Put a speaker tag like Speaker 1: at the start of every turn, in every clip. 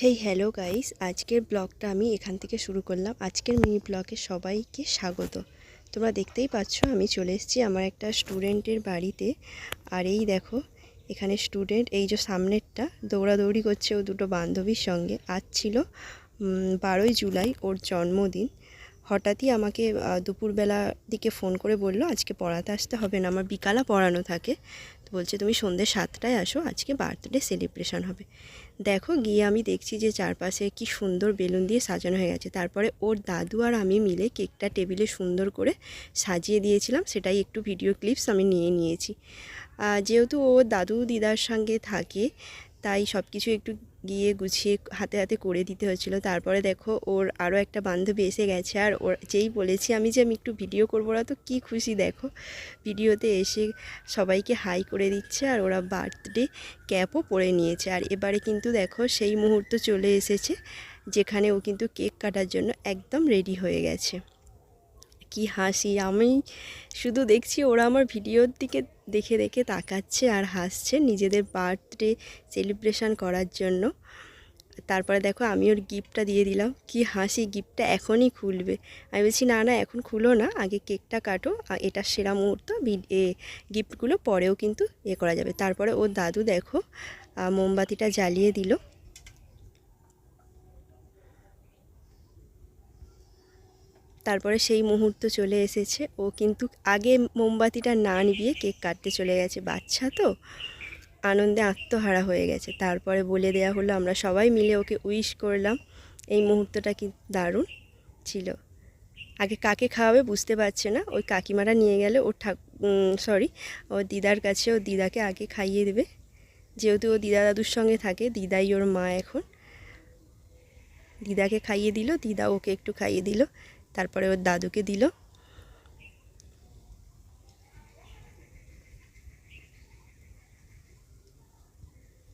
Speaker 1: Hey hello guys, আজকের ব্লগটা আমি এখান থেকে শুরু করলাম। আজকের মিনি ব্লগে সবাইকে স্বাগত। তোমরা দেখতেই পাচ্ছ আমি চলে এসেছি আমার একটা স্টুডেন্টের বাড়িতে। আর এই দেখো এখানে স্টুডেন্ট, এই যে সামনেরটা দৌড়াদৌড়ি করছে ও দুটো বান্ধবীর সঙ্গে। আজ ছিল 12ই জুলাই, ওর জন্মদিন। হঠাৎই আমাকে দুপুরবেলা দিকে ফোন করে বললো আজকে পড়াতে আসতে হবে না, আমার বিকালে পড়ানো থাকে। তো বলছে তুমি সন্ধ্যে 7টায় আসো, আজকে বার্থডে সেলিব্রেশন হবে। দেখো গিয়ে আমি দেখছি যে চারপাশে কি সুন্দর বেলুন দিয়ে সাজানো হয়ে গেছে। তারপরে ওর দাদু আর আমি মিলে কেকটা টেবিলে সুন্দর করে সাজিয়ে দিয়েছিলাম, সেটাই একটু ভিডিও ক্লিপস আমি নিয়ে নিয়েছি। যেহেতু ও দাদু দিদার সঙ্গে থাকে তাই সব কিছু একটু গিয়ে গুছিয়ে হাতে হাতে করে দিতে হচ্ছিলো। তারপরে দেখো ওর আরও একটা বান্ধবী এসে গেছে, আর ওর যেই বলেছি আমি যে আমি একটু ভিডিও করবো, ওরা তো কী খুশি দেখো, ভিডিওতে এসে সবাইকে হাই করে দিচ্ছে। আর ওরা বার্থডে ক্যাপও পরে নিয়েছে। আর এবারে কিন্তু দেখো সেই মুহূর্ত চলে এসেছে যেখানে ও কিন্তু কেক কাটার জন্য একদম রেডি হয়ে গেছে। কি হাসি, আমি শুধু দেখছি ওরা আমার ভিডিওর দিকে দেখে দেখে তাকাচ্ছে আর হাসছে নিজেদের বার্থডে সেলিব্রেশন করার জন্য। তারপরে দেখো আমি ওর গিফটটা দিয়ে দিলাম, কি হাসি, গিফটটা এখনই খুলবে। আমি বলছি না না এখন খুলো না, আগে কেকটা কাটো, এটা সেরা মুহূর্ত, গিফটগুলো পরেও কিন্তু করা যাবে। তারপরে ওর দাদু দেখো মোমবাতিটা জ্বালিয়ে দিল। তারপরে সেই মুহূর্ত চলে এসেছে, ও কিন্তু আগে মোমবাতিটা না নিভিয়ে কেক কাটতে চলে গেছে। বাচ্চা তো আনন্দে আত্মহারা হয়ে গেছে। তারপরে বলে দেয়া হলো, আমরা সবাই মিলে ওকে উইশ করলাম। এই মুহূর্তটা কি দারুণ ছিল। আগে কাকে খাওয়াবে বুঝতে পারছে না, ওই কাকিমারা নিয়ে গেলে ওর ওর দিদার কাছে, ও দিদাকে আগে খাইয়ে দেবে। যেহেতু ও দিদা দাদুর সঙ্গে থাকে, দিদাই ওর মা এখন। দিদাকে খাইয়ে দিল, দিদা ওকে একটু খাইয়ে দিল, তারপরে ওর দাদুকে দিল।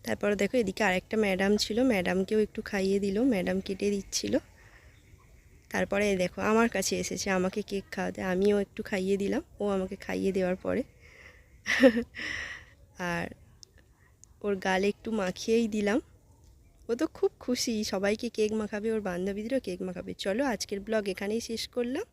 Speaker 1: তারপরে দেখো এদিকে আরেকটা ম্যাডাম ছিল, ম্যাডামকেও একটু খাইয়ে দিল, ম্যাডাম কেটে দিচ্ছিল। তারপরে দেখো আমার কাছে এসেছে আমাকে কেক খাওয়াতে, আমিও একটু খাইয়ে দিলাম, ও আমাকে খাইয়ে দেওয়ার পরে আর ওর গালে একটু মাখিয়েই দিলাম। ও তো খুব খুশি, সবাইকে কেক মাখাবে, ওর বান্ধবীদেরও কেক মাখাবে। চলো আজকের ব্লগ এখানেই শেষ করলাম।